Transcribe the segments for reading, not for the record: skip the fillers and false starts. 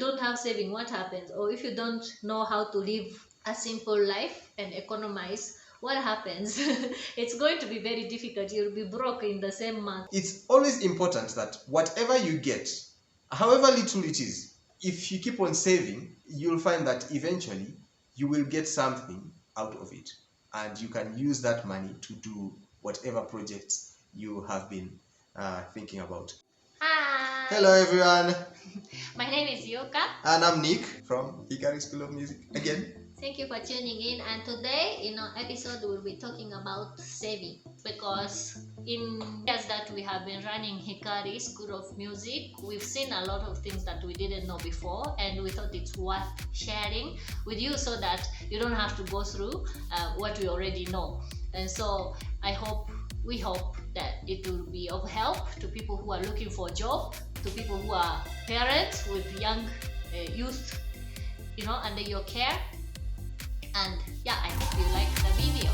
don't have saving, what happens? Or if you don't know how to live a simple life and economize, what happens? It's going to be very difficult. You'll be broke in the same month. It's always important that whatever you get, however little it is, if you keep on saving, you'll find that eventually you will get something out of it, and you can use that money to do whatever projects you have been thinking about. Hi! Hello everyone! My name is Yuka. And I'm Nick from HIKARI School of Music again. Thank you for tuning in, and today in our episode we'll be talking about saving, because in years that we have been running HIKARI School of Music, we've seen a lot of things that we didn't know before, and we thought it's worth sharing with you so that you don't have to go through what we already know. And so we hope that it will be of help to people who are looking for a job, to people who are parents with young youth, under your care. And yeah, I hope you like the video.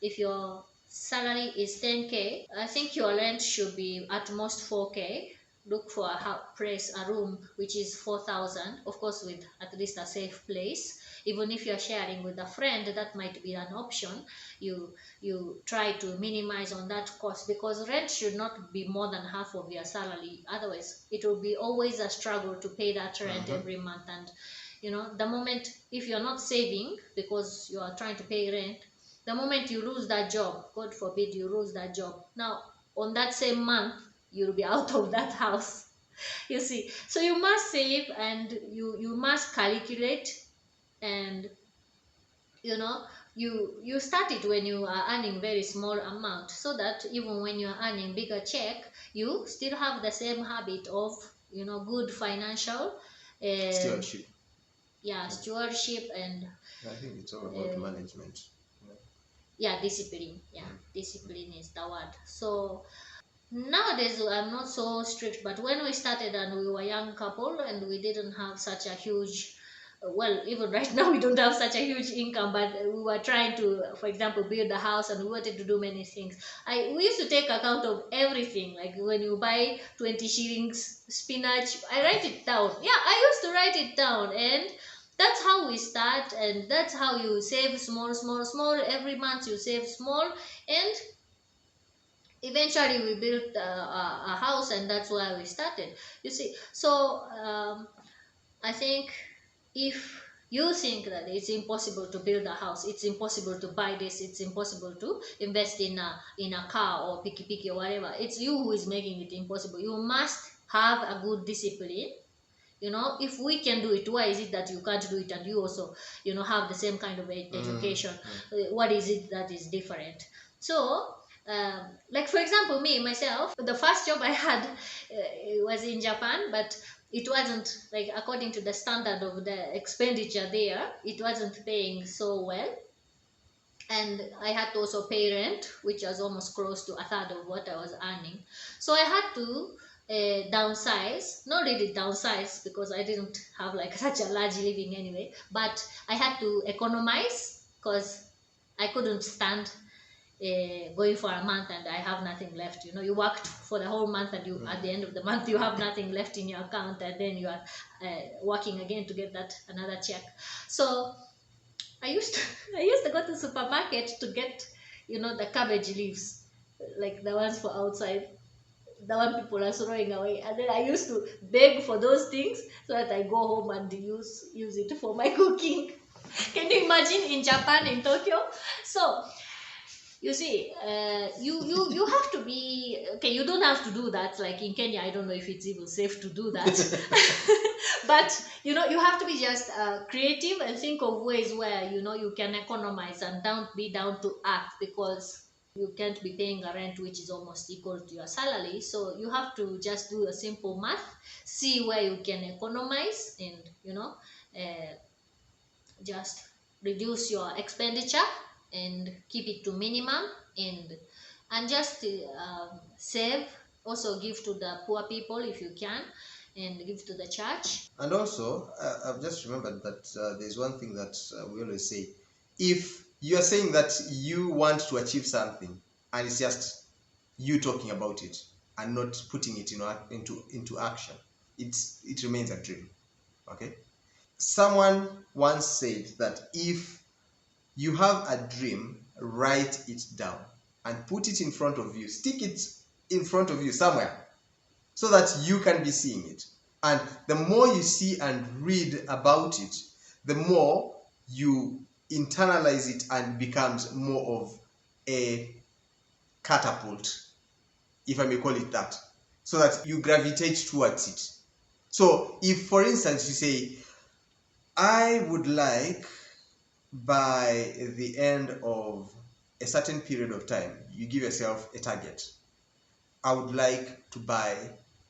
If your salary is 10k, I think your rent should be at most 4k. Look for a room which is 4,000, of course with at least a safe place. Even if you're sharing with a friend, that might be an option. You try to minimize on that cost, because rent should not be more than half of your salary. Otherwise, it will be always a struggle to pay that rent every month. And the moment, if you're not saving because you are trying to pay rent, the moment you lose that job, God forbid you lose that job, now on that same month, you'll be out of that house. You see, so you must save, and you must calculate, and you start it when you are earning very small amount, so that even when you are earning bigger check, you still have the same habit of good financial Stewardship. Stewardship, and I think it's all about management. Discipline. Discipline is the word. So nowadays I'm not so strict, but when we started and we were a young couple and we didn't have such a huge, even right now we don't have such a huge income, but we were trying to, for example, build a house, and we wanted to do many things. We used to take account of everything. Like when you buy 20 shillings spinach, I write it down. I used to write it down, and that's how we start, and that's how you save small. Every month you save small, and eventually we built a house, and that's why we started. You see, so I think if you think that it's impossible to build a house, it's impossible to buy this, it's impossible to invest in a car or piki or whatever, it's you who is making it impossible. You must have a good discipline. If we can do it, why is it that you can't do it? And you also have the same kind of education. What is it that is different? So like for example, myself, the first job I had was in Japan, but it wasn't, like, according to the standard of the expenditure there, it wasn't paying so well, and I had to also pay rent, which was almost close to a third of what I was earning. So I had to downsize, not really downsize, because I didn't have like such a large living anyway, but I had to economize, because I couldn't stand going for a month and I have nothing left. You worked for the whole month, and at the end of the month you have nothing left in your account, and then you are working again to get that another check. So I used to go to the supermarket to get the cabbage leaves, like the ones for outside, the one people are throwing away, and then I used to beg for those things so that I go home and use it for my cooking. Can you imagine, in Japan, in Tokyo? So you see, you have to be okay. You don't have to do that. Like in Kenya, I don't know if it's even safe to do that. But you have to be just creative and think of ways where you can economize and be down to earth, because you can't be paying a rent which is almost equal to your salary. So you have to just do a simple math, see where you can economize, and just reduce your expenditure and keep it to minimum, and just save. Also give to the poor people if you can, and give to the church. And also I've just remembered that there's one thing that we always say: if you are saying that you want to achieve something and it's just you talking about it and not putting it into action, it remains a dream. Okay? Someone once said that if you have a dream, write it down and put it in front of you. Stick it in front of you somewhere so that you can be seeing it. And the more you see and read about it, the more you internalize it and becomes more of a catapult, if I may call it that, so that you gravitate towards it. So if, for instance, you say, I would like by the end of a certain period of time, you give yourself a target. I would like to buy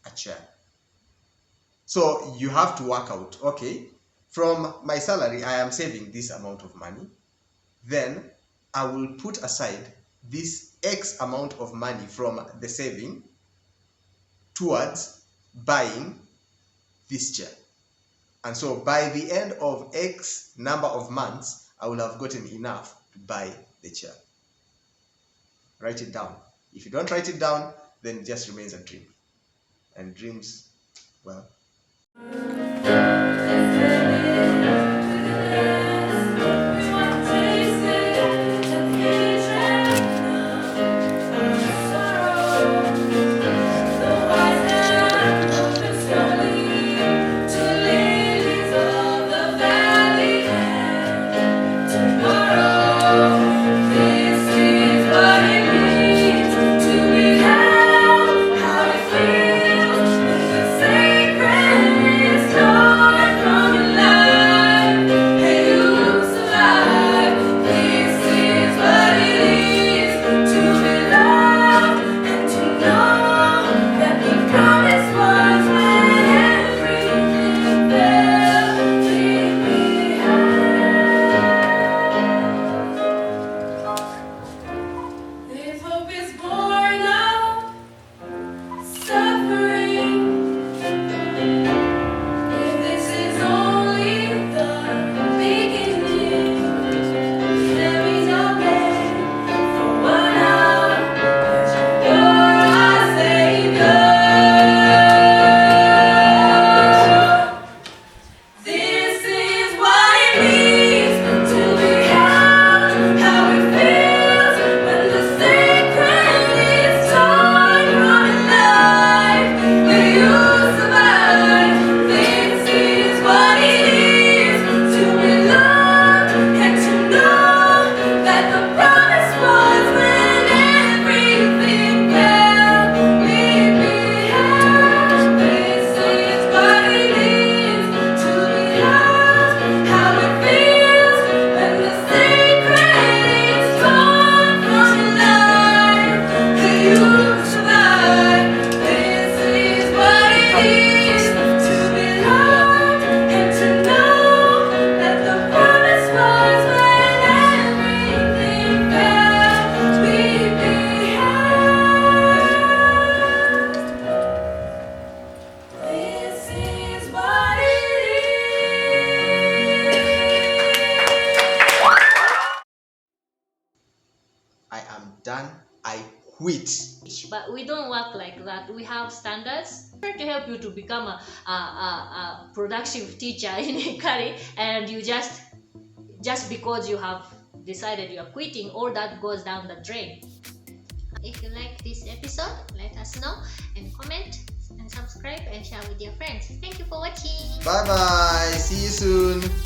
a chair. So you have to work out, okay, from my salary, I am saving this amount of money. Then I will put aside this X amount of money from the saving towards buying this chair. And so by the end of X number of months, I will have gotten enough to buy the chair. Write it down. If you don't write it down, then it just remains a dream. And dreams, well, done, I quit. But we don't work like that. We have standards to help you to become a productive teacher in Hikari, and you just because you have decided you are quitting, all that goes down the drain. If you like this episode, let us know and comment and subscribe and share with your friends. Thank you for watching. Bye bye. See you soon.